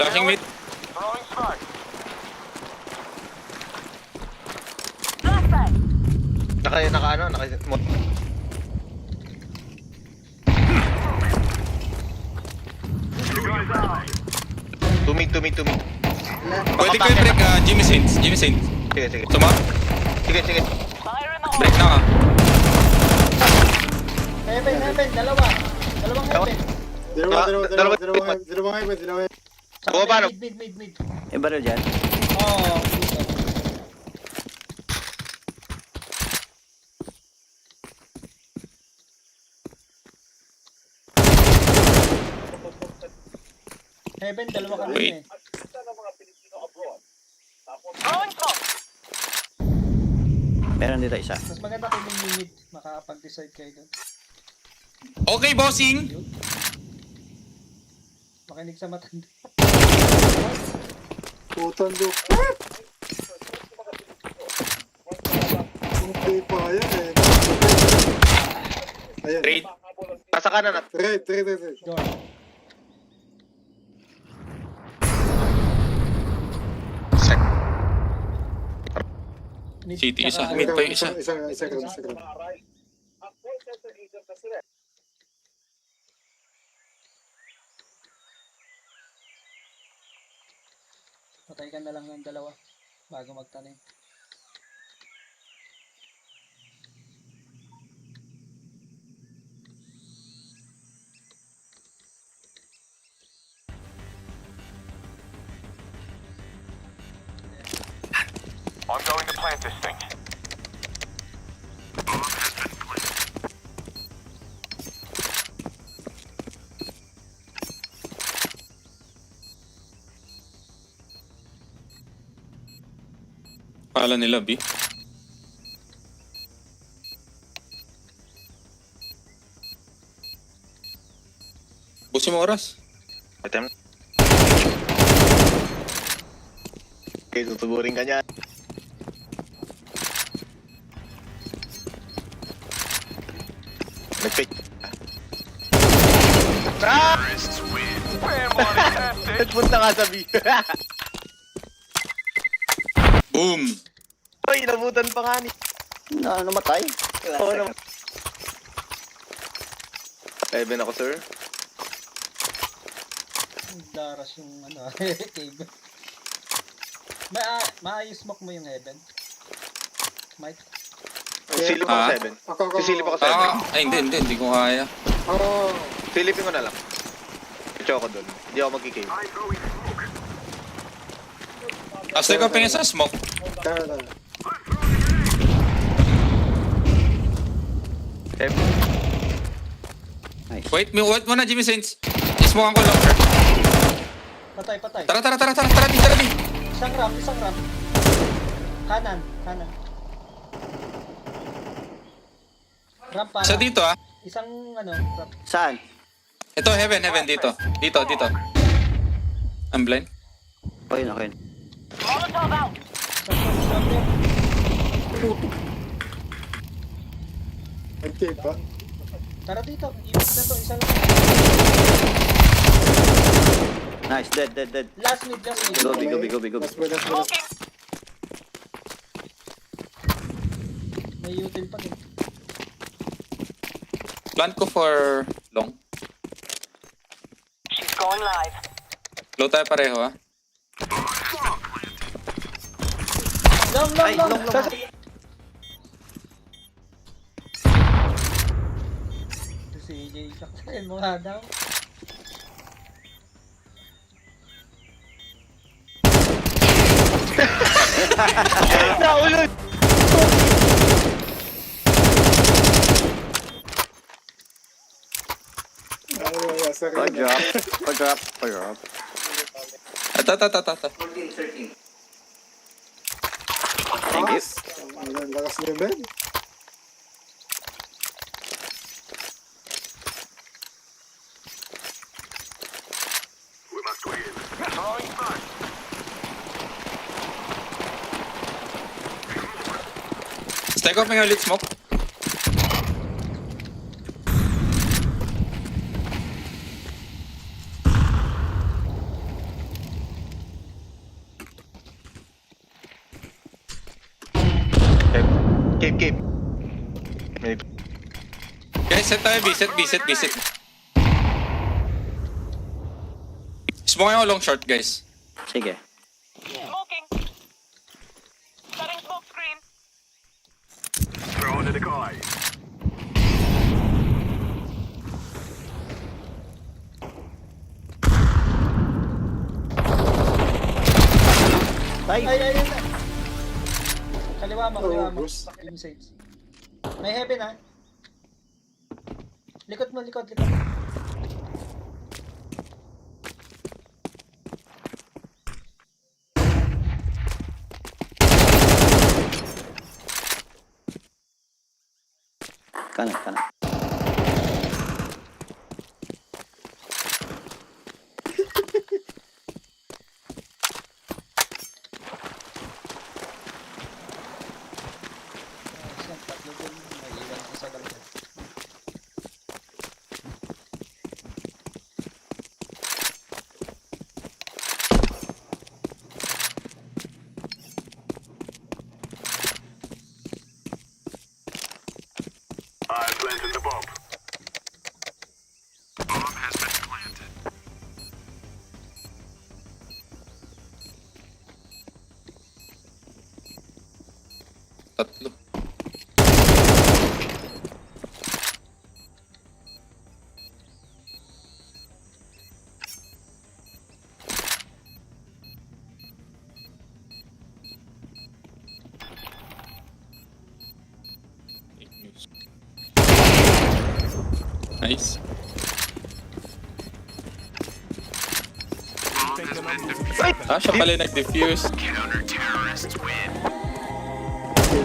Flashing mid. Flashbang. Naka. Tumig. Pwede ko i-break Jimmy Saints. Sige. Suma? Sige. Fire in the hole. Break na ka. Heaven, dalawa. Dalawang heaven. Dalawa heaven. Saka Bumaba na. mid. May baril dyan. Oh, Heaven, dalawa kami Wait. eh. Throwing smoke. Meron dito isa. Mas maganda kung may unit, makakapag-decide kayo doon. Okay, bossing. Makinig sa matanda. Putan do. Okay pa yan eh. Ayan. Trade. Nasa kanan at. Trade. Door. Mid, City, isa. saka- Mid pa yung isa. Isa gram. Patay ka na lang ng dalawa bago magtanim. I'm going to plant this thing. Pala nila, B. Busin mo oras. Attempt. Okay, tutuburin ka niyan. Nag-fake. Punta nga sa B. Boom. Uy, nabutan pa nga ni. Namatay. Oo naman. Heaven ako, sir. Daras yung ano, cable. Maayos smoke mo yung heaven. Mike. Silip ako Ah? 7. Ako. Sisilip ako 7. Ay, hindi ko kaya. Oh. Silipin ko na lang. Ito ako dun. Hindi ako magkikave. After ko pingin sa smoke. Tara. Heaven. Nice. Wait mo na, Jimmy Saints. Smoke ko longer. Patay. Tara, B. Isang ramp. Kanan. Ramp para. Sa dito, ah. Isang ano, ramp. Saan? Ito, heaven, dito. Dito. I'm blind. Okay. Molotov out. Isang ramp yan. Okay pa. Tara dito, unit na to, isang Nice. Dead. last mid. Go. Last one. Smoking. May util pa din. Plant ko for long. She's going live. Low tayo pareho, ah. Long. Ito si AJ, saksayin mo nga daw. Naulod! Drop. Ata. Thank you. Ang lakas niya, Ben. Stack off nga ulit smoke. Cave. May Guys, set tayo, B, set. Smoke yung long short, guys. Sige. Smoking. Setting smoke screen. Throwing the decoy. Ay! Ay. Kaliwa mo. Bruce. Yung saves. May heaven ha. Likod mo. Kanan. Tatlo dun. May iwan isa lang dyan. I've planted the bomb. Bomb has been planted. Tatlo. Nice. Siya pala yung nag-defuse.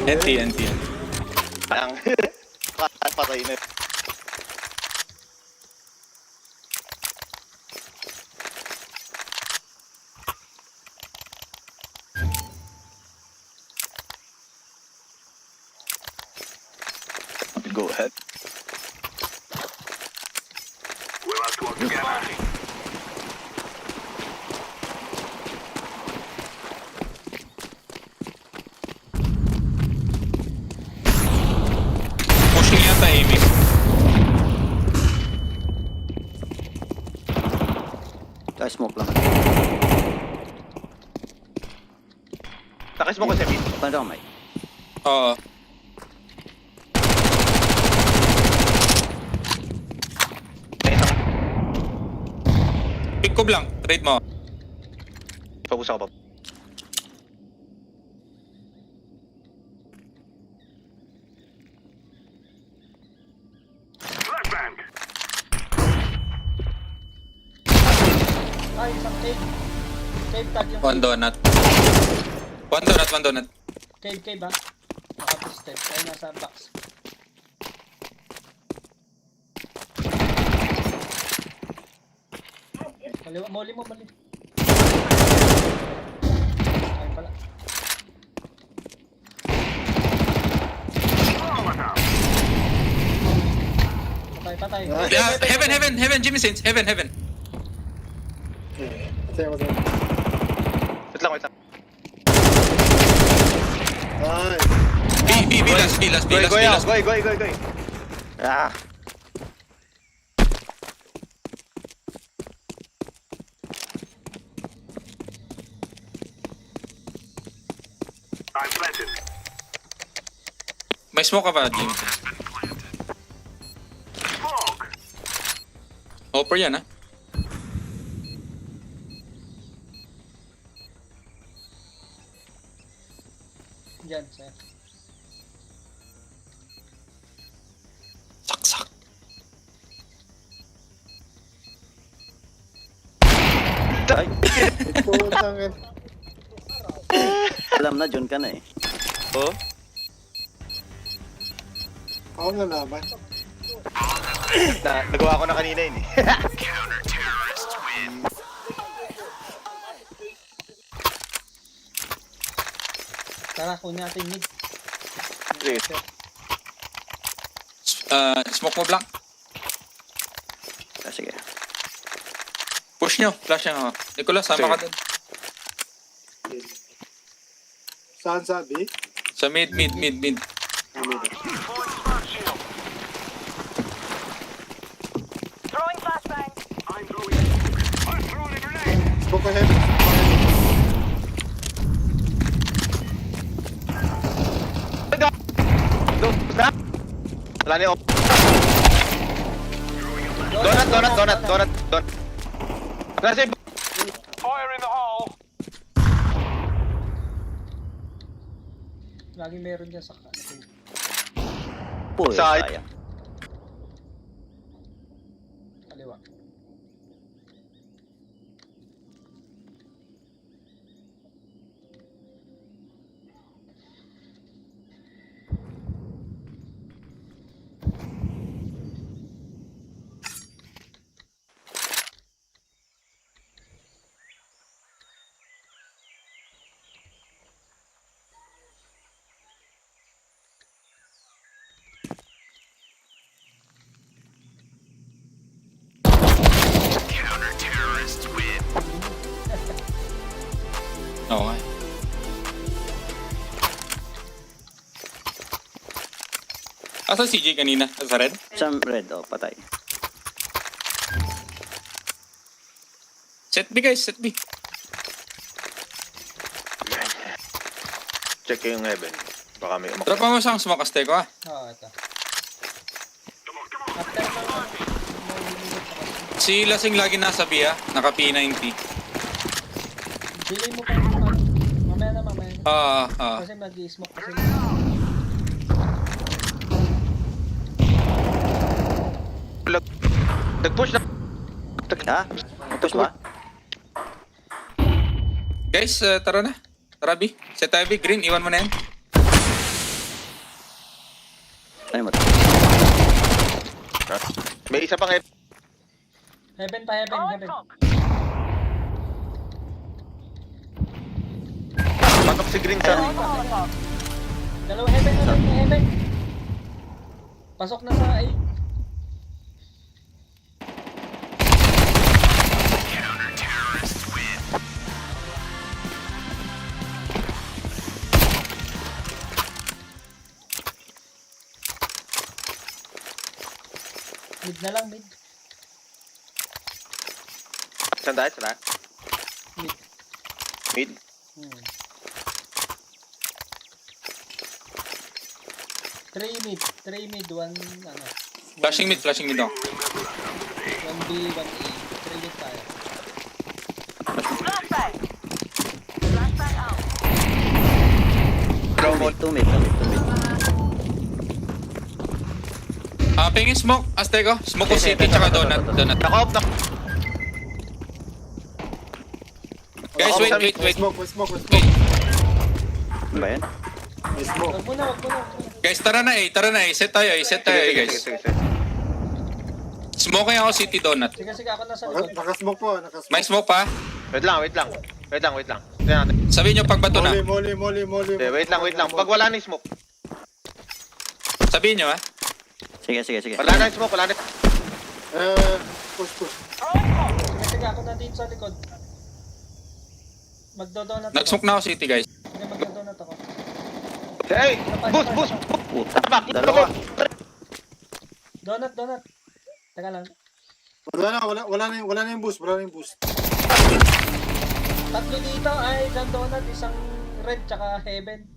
NT. ang patay na. Go ahead. We'll have to work together. Pushing yata, Amy. Smoke lang. Takis mo ko sa mid. Paano may? Oo. May isang Pick ko lang. Trade mo. focus ako pa. Flashbang. Ay, isang cave. Cave tag yung One donut. One donut. Cave ha. Naka-step. Ay, nasa box. Kaliwa, moli mo. Ay pala. Patay. Yeah, heaven, Jimmy Saints. Heaven. Patay. Wait lang. Ay! B last. Goy. Ah! I'm planted. May smoke ka pa, Jimmy. Smoke. Hopper yan, ha? Diyan, sir. Saksak. Ay! Putang ina. Alam na, John ka na eh. Oh? Ako na naman. Nagawa ko na kanina yun eh. Tara, kunin natin mid. Sige. Smoke mo, Blanc. Ah, sige. Push nyo. Flash nyo. Nicolas, sama ka dun. Saan sabi? Sa mid. Deploying smoke shield. Throwing flashbang. I'm throwing a grenade. Smoke ko heavy. Wala niyo. Donut. Nasa Fire in the hole. Lagi meron dyan sa Uy, Sayang. sayang. kaliwa. Oo nga. Asa si CJ kanina? Sa red? Sa red, oh, patay. Set B guys, set B. check yung heaven. Baka may umak. Drop mo siyang smoke Azteco ah. Oo, ito. After na lang. Si Lasing lagi nasa B ah. Naka P90. Delay mo pa yung mamaya na. Kasi mag-i-smoke kasi. Nag-push na. Ha? Push ba? Guys, tara na. Tara B. Set tayo B. Green, iwan mo na yan. Ano mo? May isa pang heaven. Heaven pa, heaven. Smoke. Patok si Green sa... Molotov. Dalawa heaven na lang, heaven. Pasok na sa A. Mid na lang, mid. Saan tayo? Mid. Mid. Hmm. 3 mid, 1 ano. Flashing mid ako. 1B, 1A. 3 mid tayo. Flashbang. Flashbang out. Two mid. Pingin smoke, Azteco. Smoke ko city tsaka donut. Naka-off na. Guys, wait. Smoke. Ano ba yan? May smoke. Wag muna. Guys, tara na A. Set tayo guys. Sige. Smoke ako city donut. Sige, ako nasa likod. Nakasmoke po. May smoke pa? Wait lang. Tignan natin. Sabihin nyo pag bato na. Molly. Wait lang. Pag wala na yung smoke. Sabihin nyo ah. Sige. Wala na yung smoke. Push. Throwing smoke. Sige, ako na dito sa likod. Magdodonut ako. Nag-smoke na ako city guys. Sige, magdodonut ako. Hey! Boost! Puta. Dalawa. Donut. Teka lang. Wala na yung boost. Tatlo dito ay isang donut, isang red, tsaka heaven.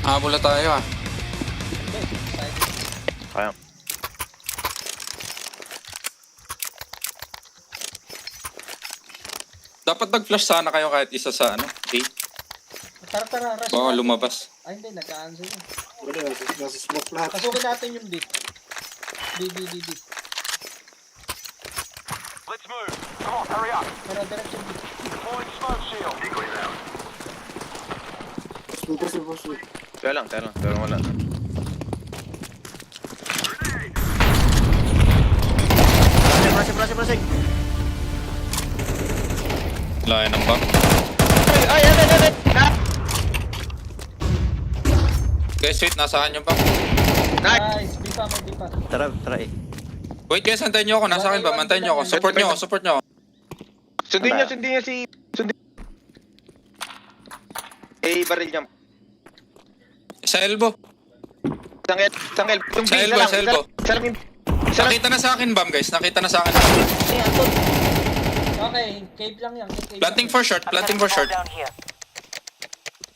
Habol na tayo ah. Kaya. Dapat nag-flash sana kayo kahit isa sa ano. A. Tara, rush. Baka lumabas. Ay, hindi, nagka-answer yun. Wala, nasa smoke lahat. Pasukin natin yung B. B. Let's move. Come on, hurry up. Tara, diretso B. Deploying smoke shield. Decoys out. Push. Kaya lang. Pero wala. Pressing. Layan ng back. Ay! Guys, wait. Nasaan yung back? Nice, B pa. Tara eh. Wait guys, antayin nyo ako. Nasa akin ba? Antayin nyo ako. Support nyo ako. Sundin Ano? niyo si... Sundin. Baril niya. Sa elbow. Sangel. Yung Sa B, elbow, sa elbow. Isa lang yung... Isa lang. Nakita na sa akin, Bam, guys. Nakita na sa akin. Okay, cave lang yan. Cave Planting lang for short, planting for short. Down here. yan.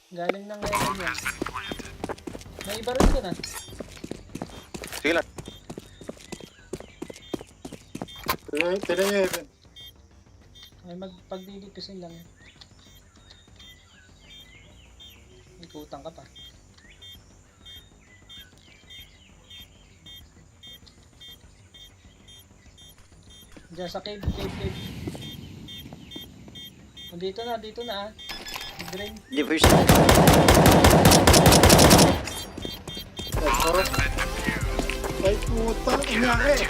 Galing ng heaven yan. May iba rin ko na. Sige lang. Tinan niyo, Evan. Ay, magpagdidipisin lang yan. Ikutang ka pa. Diyan sa cave. Dito na ah. Green. Diffuse. Ito. Ay, puta. Inyari.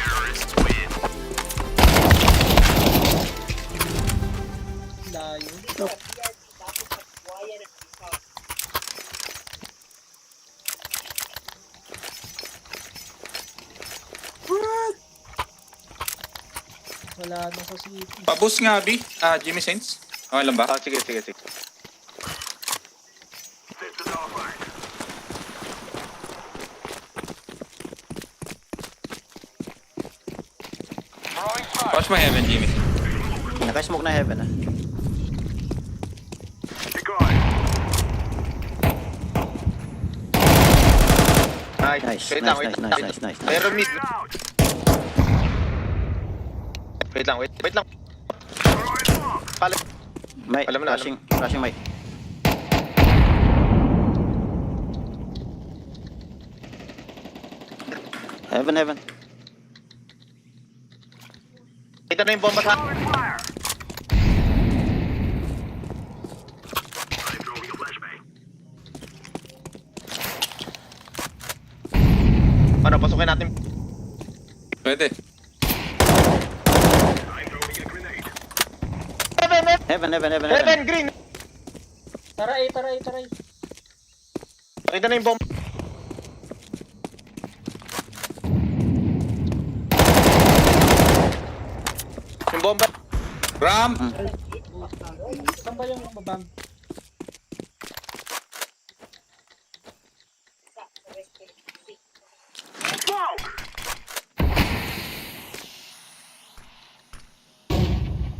Layo. Wala na sa city. Pabus nga, Abi. Jimmy Saints. Okay lang ba? Sige. Throwing smoke. Watch my heaven, Jimmy. Naka-smoke na heaven ah. Nice. Nice, nice. Meron mid. Wait lang. May, Alam mo na, rushing may. Heaven. Kita na yung bomba sa... Ano, pasukin natin. Pwede. Heaven, green. Taray. Nakita na yung bomba. Yung bomba. Ram! Saan ba yung babam?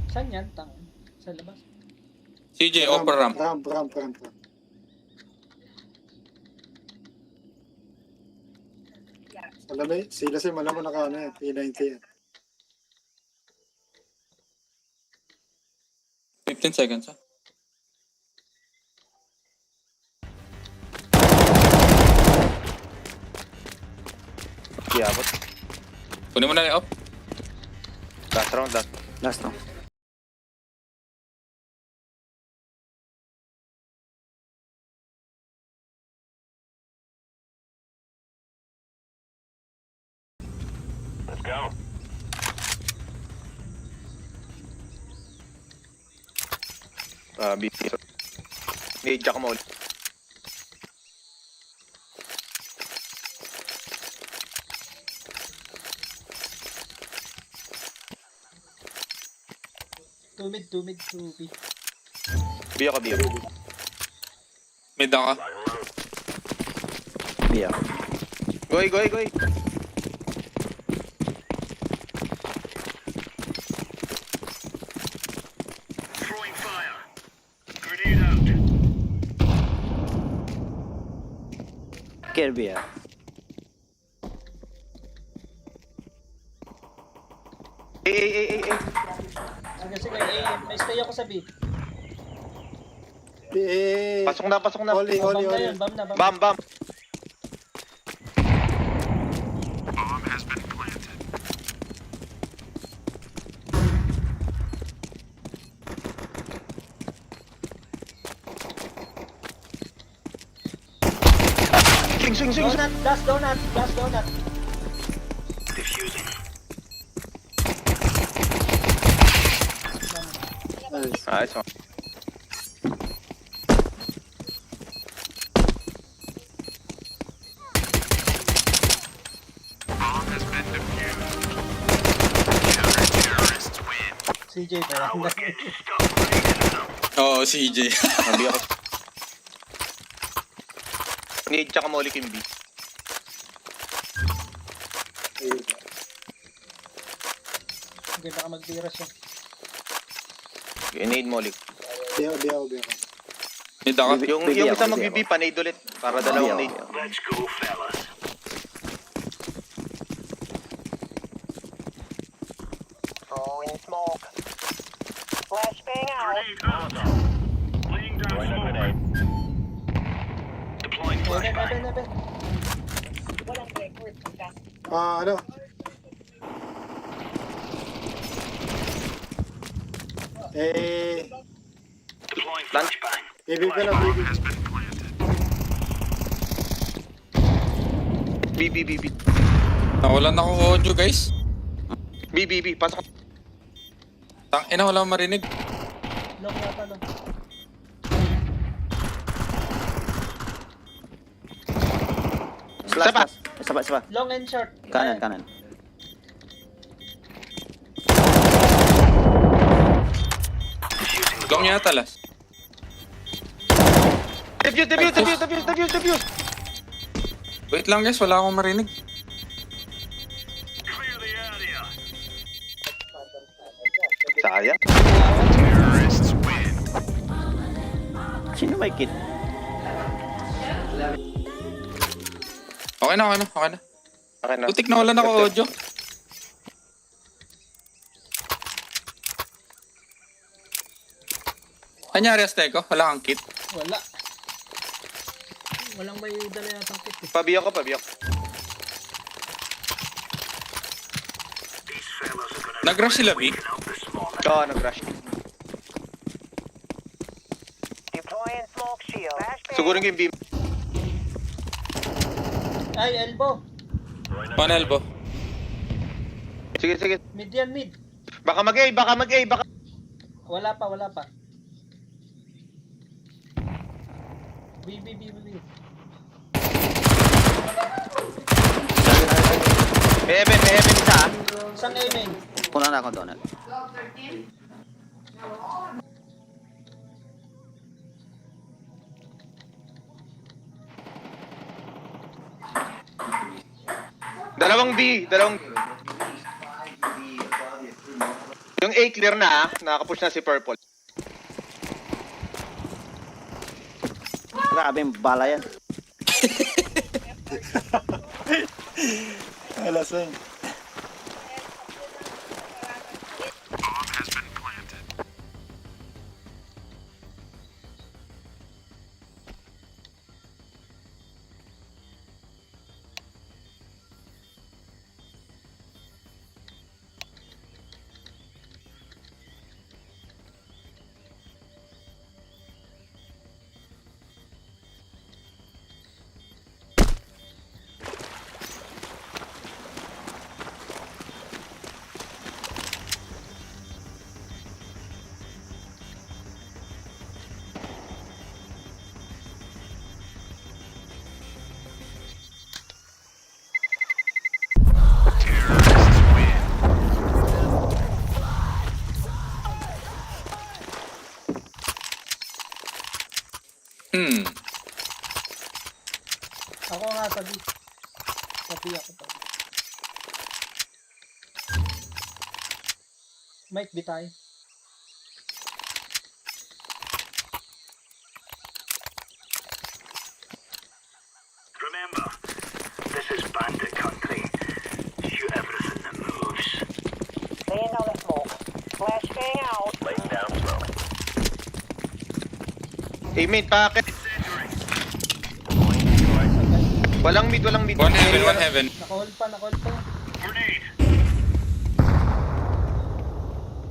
Saan yan? Sa labas? CJ, offer ram. Ramp. Alam mo, sila si malamang naka ano yan, P90 yan. 15 seconds, ha? Abot. Kunin mo na yung up. Last round. Last no. Let's go. BT. May jack mo ulit. Two mid, two B. B ako. Mid ka. Yeah. Goy. Throwing fire. Grenade out. Kirby ah. Eh. Sige, may stay ako sa B. Pasok na. Oli. Bam na yun, bam na. Bam. Swing. Donut. Nice one. CJ pa yan. Oo, CJ. Nabi ako. Need tsaka Molik yung B. Hindi baka magtira siya. Need Molik. Di ako. Need ako. Yung BB isa ako, mag-BB BB pa, nade ulit. Para dalawang BB nade. ako. Let's go, fellas. Throwing smoke. Flashbang out. Grenade out. Laying down smoke. Deploying flashbang. Eben. Ano? Deploying Lunch. flashbang. BB ka lang, BB. BB. Nawalan ako audio, guys. BB. Pasok. Tangina, wala akong marinig. Long yata long. Slash, Isa pa. slash. Isa pa. Long and short. Kanan. Long yata, last. Defuse. Wait lang, guys. Wala akong marinig. Clear the area. Sayang. Terrorists win. Sino may kit? Okay na. Okay na. Putik na wala na ako audio. Kanyari, Azteco. Wala kang kit. Wala. Walang may dala yatang kit eh. Pabiyak ko. These fellas are gonna Nag-rush sila, B. out this moment. Oo, nag-rush. Deploying smoke shield. Flashbang. Siguro yung beam. Ay, elbow. One elbow. Sige. Mid yan, mid. Baka mag-A. Wala pa. B. May Eben isa. Isang A main. Puna na ako doon. Dalawang B. Yung A clear na, nakaka-push na si Purple. Grabe yung bala yan. Alas na yun. Bomb has been planted. Terrorists win. Ako nga sa B. Ako to. Might be tayo. Remember, this is bandit country. Shoot everything that moves. Laying down the smoke. Flashbang out. Laying down smoke. A-main, packet. Walang mid. One heaven. Naka-hold pa. Grenade.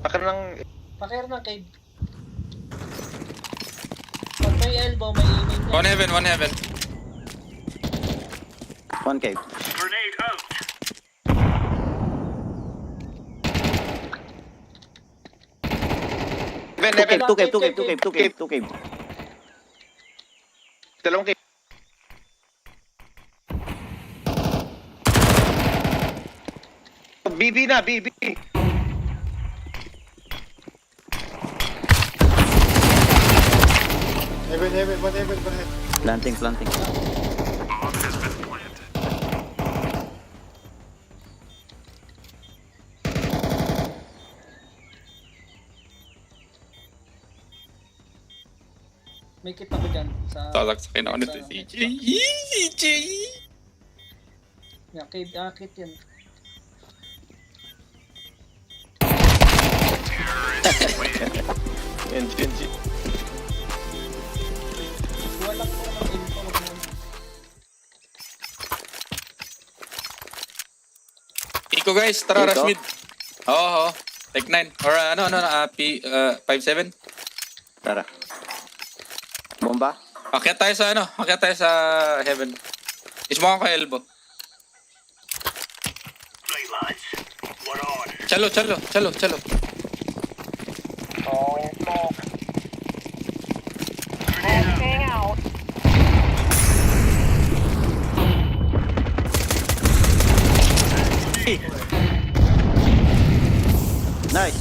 Packet ng... Pakir ng cave. Pag may elbow, may aiming One heaven. One cave. Grenade out. Two cave. Dalawang cave. BB na. heaven, one heaven. Planting. May kit ako dyan sa... Talaksakin ako nito. CJ! CJ! Yan, kit yan. NG. Walang mo ng info. Iko guys, tara Iko? rush mid. Oo. Tech 9. Or P57. Tara. Bomba? Akyat tayo sa Akyat tayo sa heaven. Ismo ako kay elbow. Right, lads. We're on. Chalo. Throwing smoke. Flashbang out. Nice!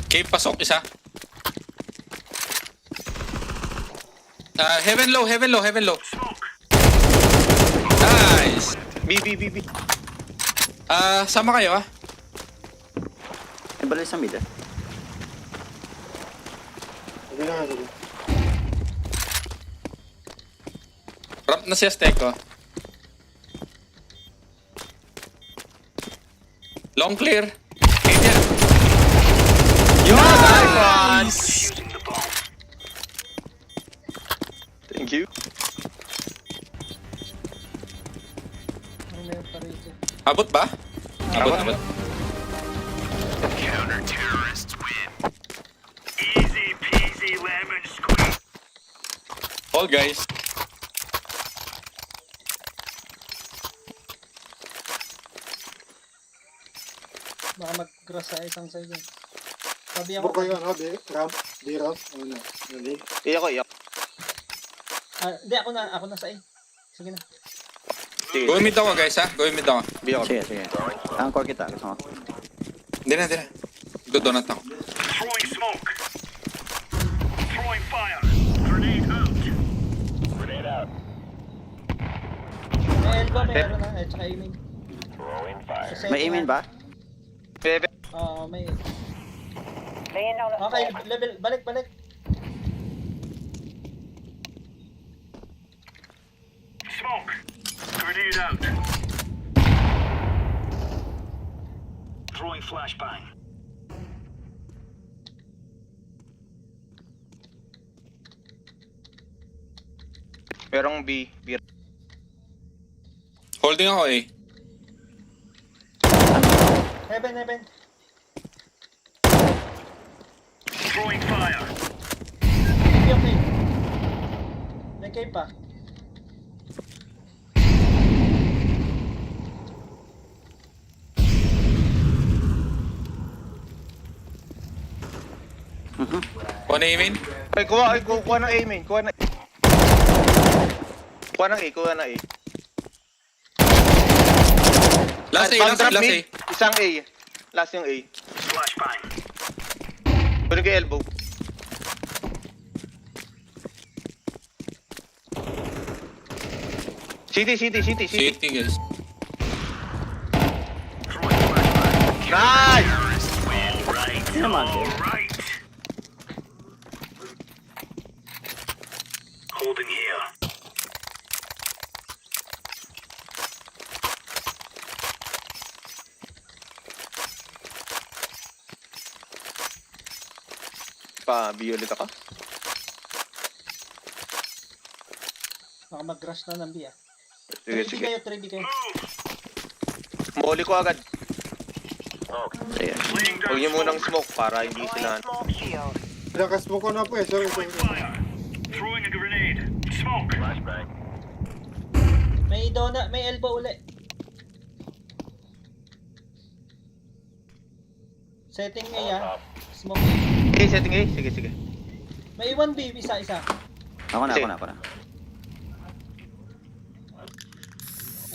Cave pasok isa. Heaven low. Smoke. Nice. B. Sama kayo Ibalik sa mid Sige na, sige. Ramp na si Azteco. Long clear. Cave yan. Nice! Using the bomb. Thank you. Ano meron pa rito? Abot ba? Abot. Counter-terrorists win. Easy peasy lemon squeeze. All guys. Baka mag-cross sa isang side yan. Sabi Buk ako, kayo, ano, B-ramp. Ano, nali. Iyak ko. hindi ako na sa A. Sige na. Sige. Go mid ako guys Go mid ako. B ako. Sige. Anchor kita. Gusto mo? Hindi na. Dodonat ako. Throwing smoke. Throwing fire. Grenade out. Grenade out. May elbow, may ano na, tsaka aiming. Throwing fire. Sa May setting aiming na. ba? Bebe. Oo, may... Laying down the Okay, smoke. level, balik. Smoke. Grenade out. Throwing flashbang. Merong B. Holding ako Heaven. Throwing fire. Okay. May cave pa. One aiming. Ay, kuha ng A, main. Kuha ng A. Last Bomb drop A. mid. Isang A. Last yung A. Flashbang. Pwede kay elbow. City. City guys. Throwing flashbang. Nice! All right. naman, All right. Holding here. Pa-B ulit ako. Baka mag-rush na ng B ah. Sige. 3B kayo. Muli ko agad. Sige. Laying down Huwag niyo munang smoke. smoke para hindi sila... Throwing smoke shield. Nakasmoke ko na po eh. Sorry. Fire. Throwing a grenade. Smoke. Flashbang. May donut, may elbow uli. Setting A ah. Smoke A. Okay, setting A. Sige. May 1B, isa. Ako na.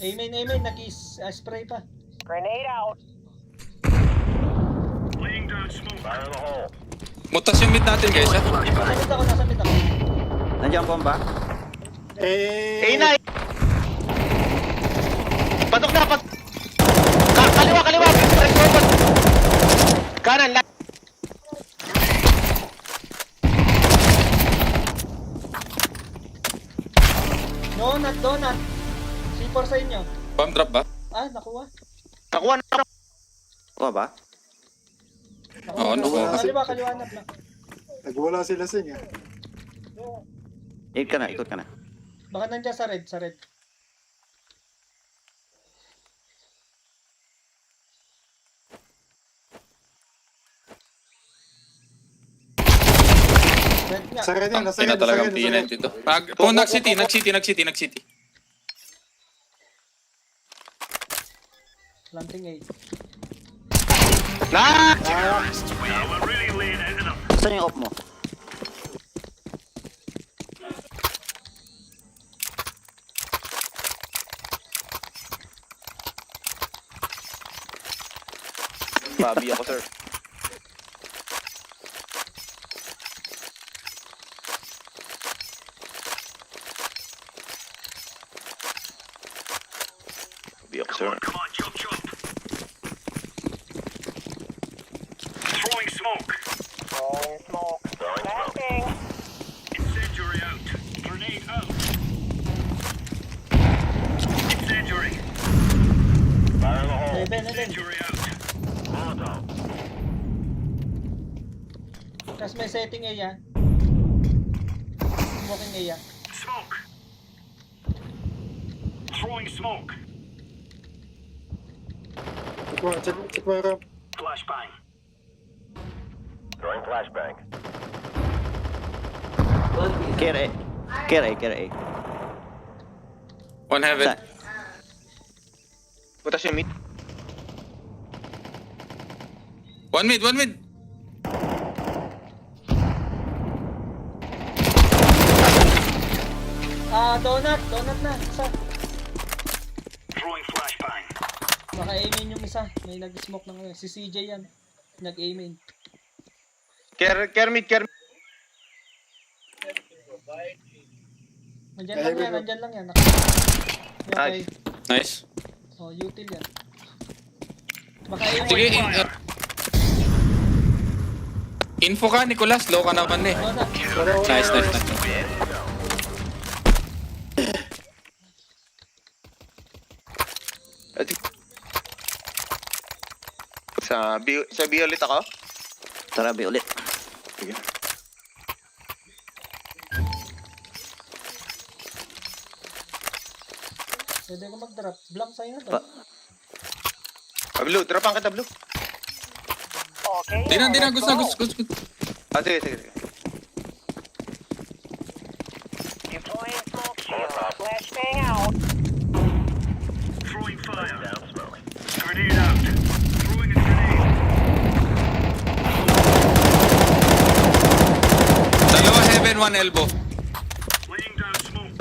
Amen, nag-spray pa. Grenade out. Laying down down smoke. Fire in the hole. Mutas yung mid natin guys ha. Nasa mid ako. Nandiyan ang bomba. Eh, A9! Patok na, kaliwa! Kanan, left! Donut. C4 sa inyo. Bomb drop ba? Ah, nakuha. Nakuha na. Kuha ba? Oo, nakuha. Kaliwanag lang. nagwala sila sing eh. Ikot ka na. Baka nandiyan sa red. Red nga. Sa red yun, nasa Ina red, talagang nasa red. P90 to. Nag-city. Planting A. Na! Now we're really laying into them. Saan yung off mo? Babi ako, sir. Babi ako, sir. Come on, chop. Throwing smoke. Throwing smoke. Flashbang. Incendiary out. Grenade out. Incendiary. Fire in the hole. Heaven. Incendiary out. Molotov. Tapos may setting A yan. Smoking A yan. Smoke. Throwing smoke. Check mo yung ramp. Flashbang. Throwing flashbang. Care A. One heaven. Sa- Butas yung mid. One mid. Donut na. Isa. Throwing flashbang. Baka A-main yung isa. May nag-smoke ng si CJ yan. Nag-A-main. Care mid. Nandyan lang yan. Nice. Nice. Oh, util yan. Baka A-main. Sige, info ka, Nicolas. Low ka naman eh. Donut. Nice. Sa B ulit ako. Tara, B ulit. Sige. Pwede ko mag-drop. Blank sa'yo na to. Blue, dropan kita, Blue. Okay. Di na. let's go. Gusto. Sige. Deploying smoke shield. Flashbang out. Throwing fire. Down smoke. Grenade out. Throwing a grenade. Dalawa heaven, one elbow. Laying down smoke.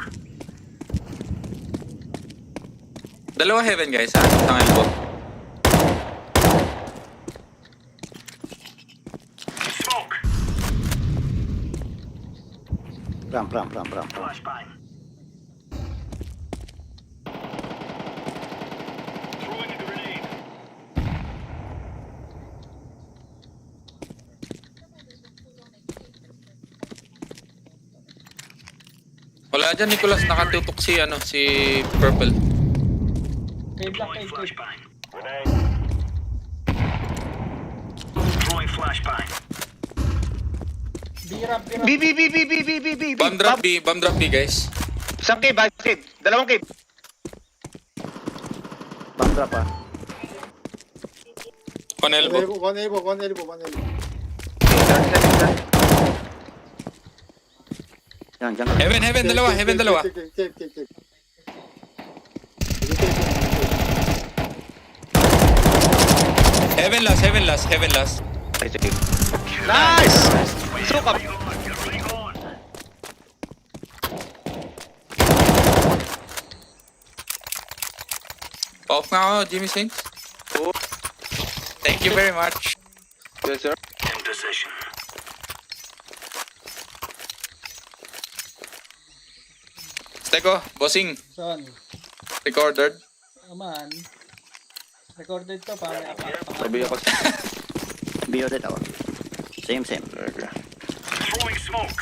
Dalawa heaven guys ha. Isang elbow. Smoke. Ramp. Flashbang. Throwing a grenade. Wala dyan Nicolas. Nakatutok si Purple. Cave lang, Throwing cave. flashbang. Grenade. Throwing flashbang. B-ramp. B. Bomb drop B guys. Isang cave. Dalawang cave. Bomb drop ah. One elbow. One elbow. Diyan. Heaven dalawa. Cave. Heaven last. Nice! Sukap. Off na ako, Jimmy Saints. Oh. Thank you very much. Yes, sir. In position. Teko, bossing. Son. Recorded. Aman. Recorded to para Sabi ako. B ulit ako. Same. Okay. Throwing smoke.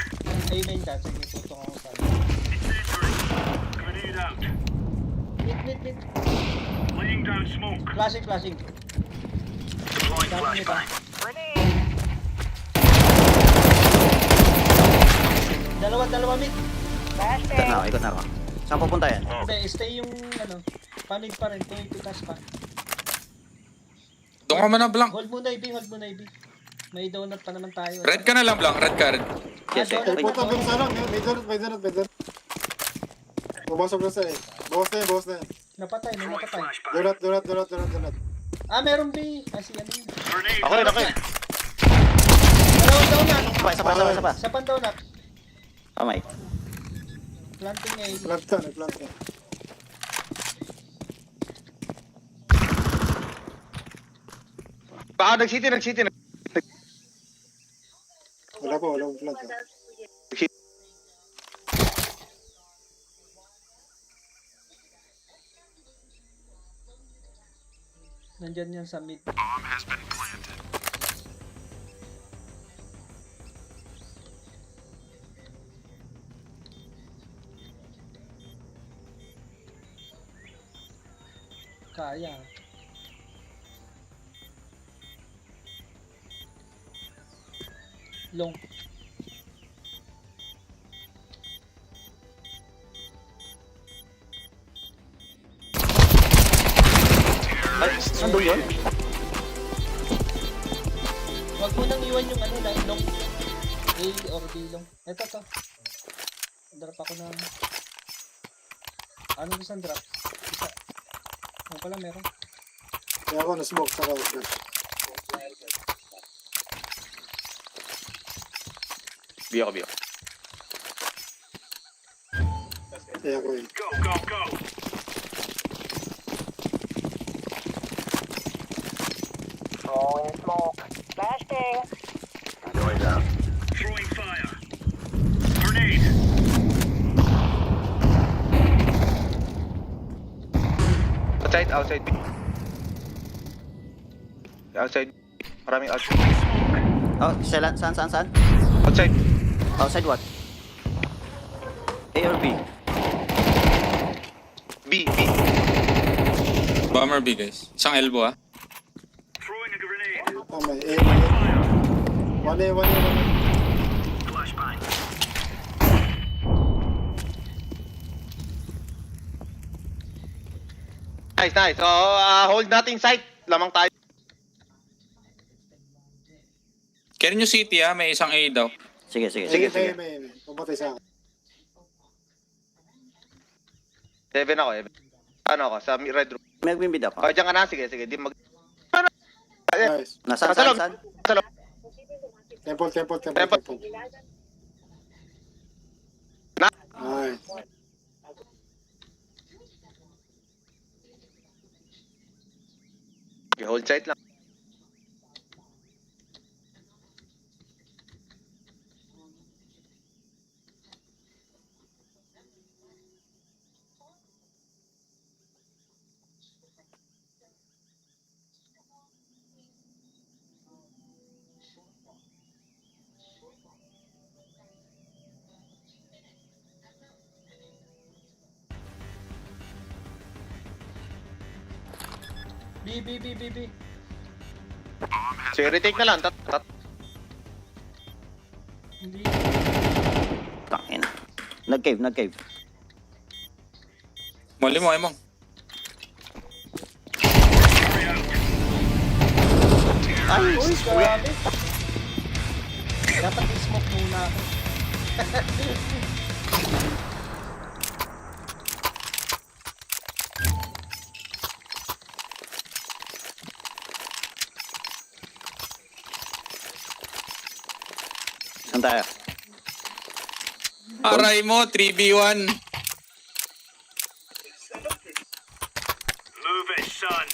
Amen ka. Sige, tutok ako sa. Incendiary. Grenade out. Mid. Laying down smoke. Flashing. Deploying Dami nito. flashbang. Grenade. Dalawa mid. Flashbang. Ikot na ako. Saan pupunta yan? Hindi, stay yung ano. Pamid pa rin. 20 tas pa. Doon ka man na blank. Hold muna IB. May donut pa naman tayo. Red ka na lang blank. Red ka red. Yes, donut. Ay, puta dun sa lang. May donut. Bumasok na sa eh. Bawas na yan. Napatay. Flashbang. Donut. Ah, meron B. Si ano yun. Grenade. Okay. Dalawang donut. Isa pa. Isa pang donut. Kamay. Planting A. Plant na. Baka nag-city. Wala akong plant. Nandyan yan sa mid. Kaya. Long. Ay, saan doon yun? Huwag mo nang iwan yung ano, line long. A or B long. Ito to. Drop ako na. Ano gusto drop? Isa. Ano pala meron? Kaya ako na-smoke sa flash. Biyo. Kaya ako yun. Go. Throwing smoke. Flashbang. Throwing fire. Grenade. Outside. Outside. Maraming outside. Oh, saan? Outside. Outside what? A or B? B. Bomber B guys. Isang elbow ah. Throwing a grenade. May A. Fire. 1A. Flashbang. Nice. So, hold natin sight. Lamang tayo. Carry nyo city ah. May isang A daw. Sige. May. Pumatay sa akin. 7 ako. Ano ako? Sa red room. Mag-bimbid ako. Okay, dyan ka na. Sige. Di mag... Nice. Nasaan? Sa loob. Saan? Sa loob. Temple. Nice. Okay, hold sight lang. B. Sige, retake na lang. Hindi. Tangina. Nag-cave. Mali mo, Emong. Ay, grabe. Dapat i-smoke muna ako. Saan tayo? Aray mo, 3v1. Move it, son.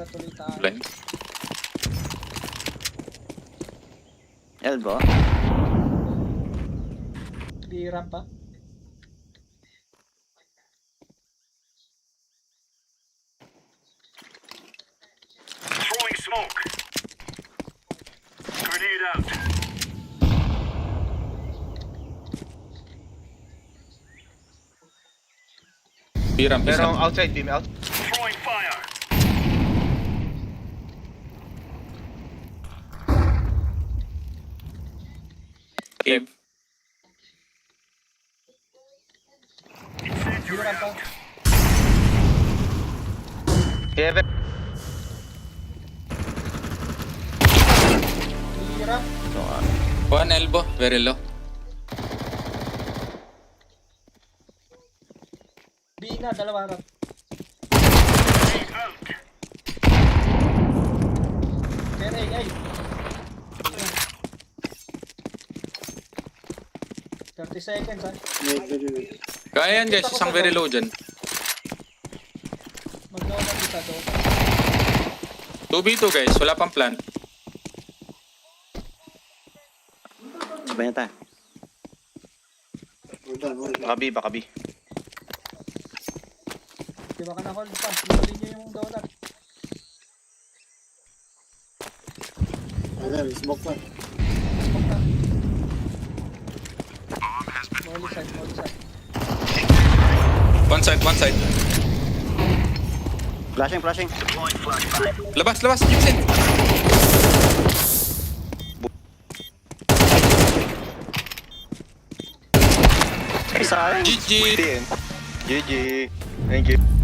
Asa tuloy tayo. Blind. Elbow. Bira pa. Throwing smoke. Grenade out. B-ramp isa. Merong outside beam, out. Throwing fire. Cave. Bira pa. Heaven. Bira. So, One elbow, very low. B na, dalawa harap. Grenade out. Kaya ay. 30 seconds ha. May Kaya yan guys, isang very low dyan. Mag-down na isa doon. 2v2 guys, wala pang plant. sabay na tayo. Hold on. Baka B, baka B. Di ba ka na-hold pa? Hold nyo yung donut. Ayan, smoke pa. Smoke na. Molly side, molly side. One side. Flashing. Deploying flashbang. Labas, Gibson. Isa. GG. GG. Thank you.